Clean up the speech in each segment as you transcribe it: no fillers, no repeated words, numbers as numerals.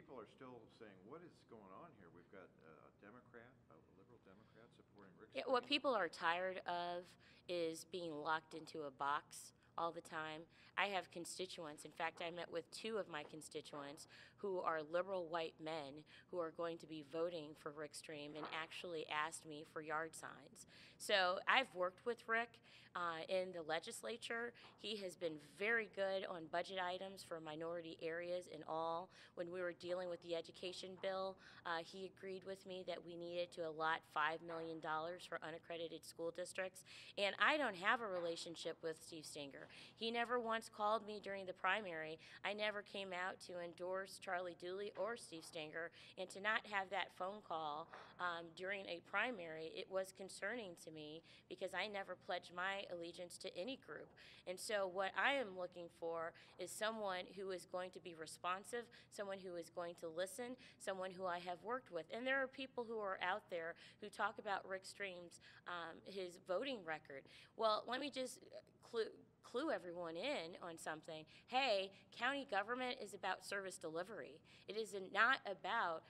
people are still saying, what is going on here? We've got a Democrat, a liberal Democrat supporting Rick Yeah, Stream. what people are tired of is being locked into a box all the time. I have constituents. In fact, I met with two of my constituents who are liberal white men who are going to be voting for Rick Stream and actually asked me for yard signs. So I've worked with Rick in the legislature. He has been very good on budget items for minority areas and all. When we were dealing with the education bill, he agreed with me that we needed to allot $5 million for unaccredited school districts. And I don't have a relationship with Steve Stenger. He never once called me during the primary. I never came out to endorse Charlie Dooley or Steve Stenger, and to not have that phone call during a primary, it was concerning to me because I never pledged my allegiance to any group. And so what I am looking for is someone who is going to be responsive, someone who is going to listen, someone who I have worked with. And there are people who are out there who talk about Rick Stream's, his voting record. Well, let me just clue everyone in on something. Hey, county government is about service delivery. It is not about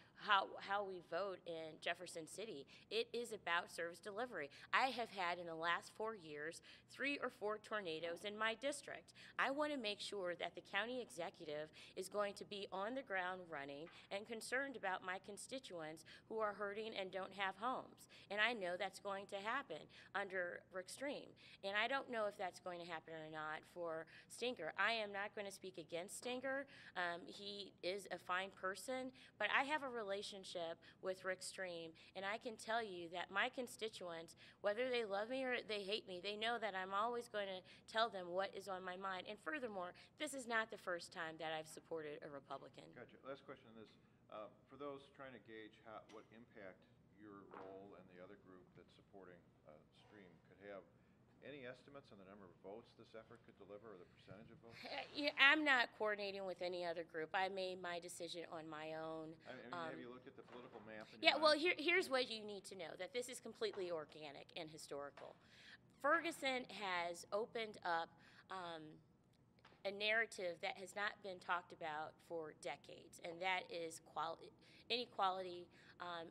how we vote in Jefferson City. It is about service delivery. I have had in the last 4 years 3 or 4 tornadoes in my district. I want to make sure that the county executive is going to be on the ground running and concerned about my constituents who are hurting and don't have homes. And I know that's going to happen under Rick Stream. And I don't know if that's going to happen or not for Stenger. I am not going to speak against Stenger. He is a fine person, but I have a relationship with Rick Stream, and I can tell you that my constituents, whether they love me or they hate me, they know that I'm always going to tell them what is on my mind. And furthermore, this is not the first time that I've supported a Republican. Gotcha. Last question on this. For those trying to gauge what impact your role and the other group that's supporting Stream could have, any estimates on the number of votes this effort could deliver or the percentage of votes? Yeah, I'm not coordinating with any other group. I made my decision on my own. I mean, have you looked at the political math? Yeah, well, here's what you need to know, that this is completely organic and historical. Ferguson has opened up a narrative that has not been talked about for decades, and that is inequality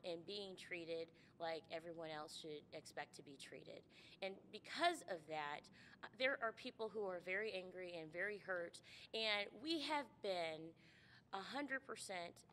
and being treated like everyone else should expect to be treated. And because of that, there are people who are very angry and very hurt, and we have been 100%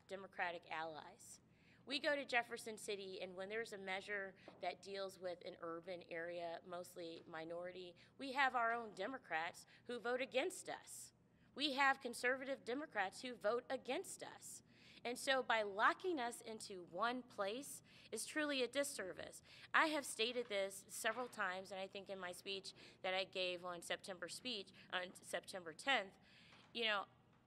Democratic allies. We go to Jefferson City, and when there's a measure that deals with an urban area, mostly minority, we have our own Democrats who vote against us. We have conservative Democrats who vote against us. And so by locking us into one place is truly a disservice. I have stated this several times, and I think in my speech that I gave on September 10th, you know,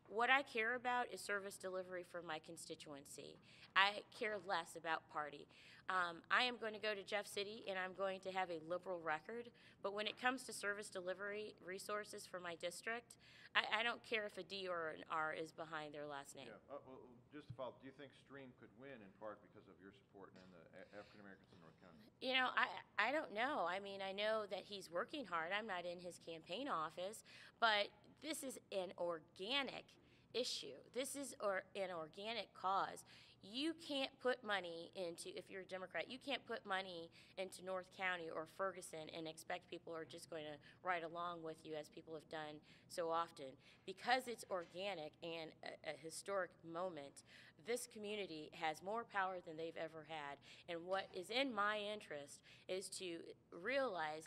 what I care about is service delivery for my constituency. I care less about party. I am going to go to Jeff City, and I'm going to have a liberal record, but when it comes to service delivery resources for my district, I don't care if a D or an R is behind their last name. Yeah. Well, just to follow up, do you think Stream could win in part because of your support and the African Americans in North County? You know, I don't know. I mean, I know that he's working hard. I'm not in his campaign office, but this is an organic issue. This is an organic cause. You can't put money into, if you're a Democrat, you can't put money into North County or Ferguson and expect people are just going to ride along with you as people have done so often. Because it's organic and a historic moment, this community has more power than they've ever had. And what is in my interest is to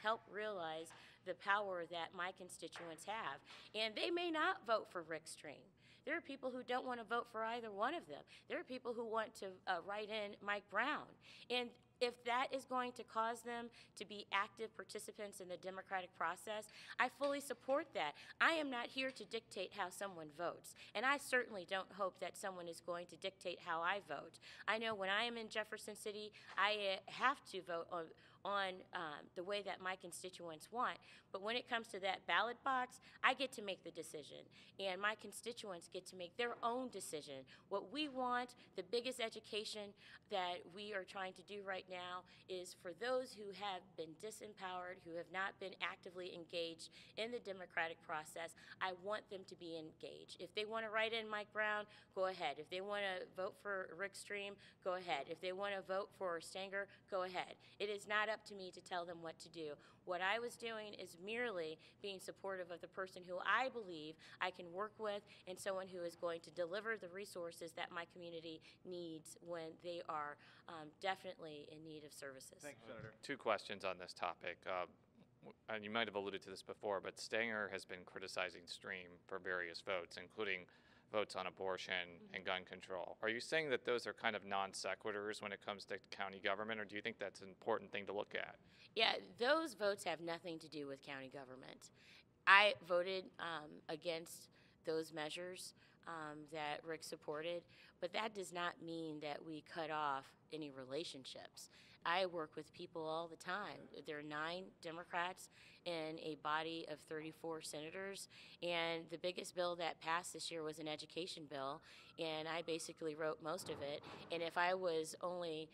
help realize the power that my constituents have. And they may not vote for Rick Stream. There are people who don't want to vote for either one of them. There are people who want to write in Mike Brown. And if that is going to cause them to be active participants in the democratic process, I fully support that. I am not here to dictate how someone votes, and I certainly don't hope that someone is going to dictate how I vote. I know when I am in Jefferson City, I have to vote on the way that my constituents want. But when it comes to that ballot box, I get to make the decision, and my constituents get to make their own decision. What we want, the biggest education that we are trying to do right now is for those who have been disempowered, who have not been actively engaged in the democratic process. I want them to be engaged. If they want to write in Mike Brown, go ahead. If they want to vote for Rick Stream, go ahead. If they want to vote for Stanger, go ahead. It is not up to me to tell them what to do. What I was doing is merely being supportive of the person who I believe I can work with and someone who is going to deliver the resources that my community needs when they are definitely in need of services. Thank you, Senator. Two questions on this topic. And you might have alluded to this before, but Stanger has been criticizing Stream for various votes, including votes on abortion and gun control. Are you saying that those are kind of non sequiturs when it comes to county government, or do you think that's an important thing to look at? Yeah, those votes have nothing to do with county government. I voted against those measures that Rick supported, but that does not mean that we cut off any relationships. I work with people all the time. There are 9 Democrats in a body of 34 senators, and the biggest bill that passed this year was an education bill, and I basically wrote most of it. And if I was only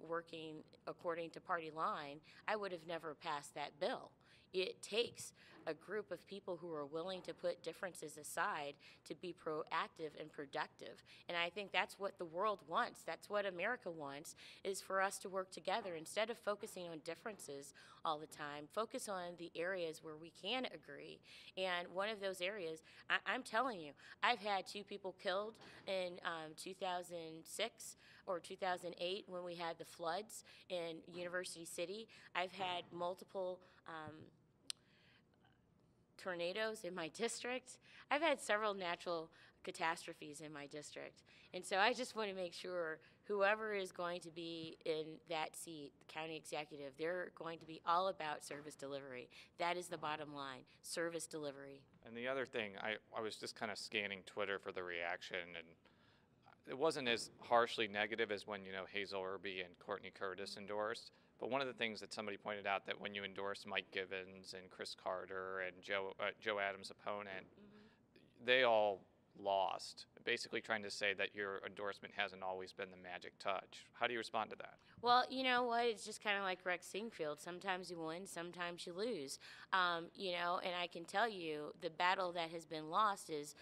working according to party line, I would have never passed that bill. It takes a group of people who are willing to put differences aside to be proactive and productive. And I think that's what the world wants. That's what America wants, is for us to work together. Instead of focusing on differences all the time, focus on the areas where we can agree. And one of those areas, I'm telling you, I've had 2 people killed in 2006 or 2008 when we had the floods in University City. I've had multiple tornadoes in my district. I've had several natural catastrophes in my district. And so I just want to make sure whoever is going to be in that seat, the county executive, they're going to be all about service delivery. That is the bottom line, service delivery. And the other thing, I was just kind of scanning Twitter for the reaction, and it wasn't as harshly negative as when, Hazel Irby and Courtney Curtis endorsed. But one of the things that somebody pointed out, that when you endorse Mike Givens and Chris Carter and Joe Adams' opponent, they all lost, basically trying to say that your endorsement hasn't always been the magic touch. How do you respond to that? Well, you know what? It's just kind of like Rex Singfield. Sometimes you win, sometimes you lose. And I can tell you the battle that has been lost is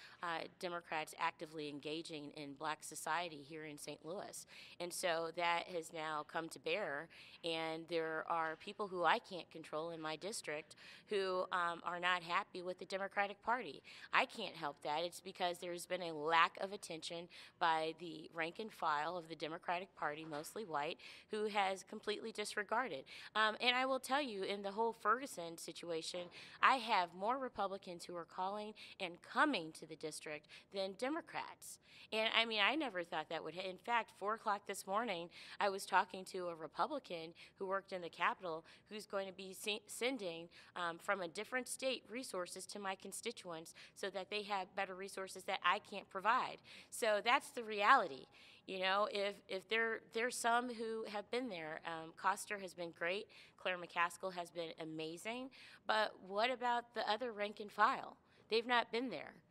Democrats actively engaging in black society here in St. Louis. And so that has now come to bear. And there are people who I can't control in my district who are not happy with the Democratic Party. I can't help that. It's because there's been a lack of attention by the rank and file of the Democratic Party, mostly white, who has completely disregarded. And I will tell you, in the whole Ferguson situation, I have more Republicans who are calling and coming to the district than Democrats. And I mean, I never thought that would. In fact, 4 o'clock this morning, I was talking to a Republican who worked in the Capitol who's going to be sending from a different state resources to my constituents so that they have better resources that I can't provide. So that's the reality. If there's some who have been there. Coster has been great. Claire McCaskill has been amazing. But what about the other rank and file? They've not been there.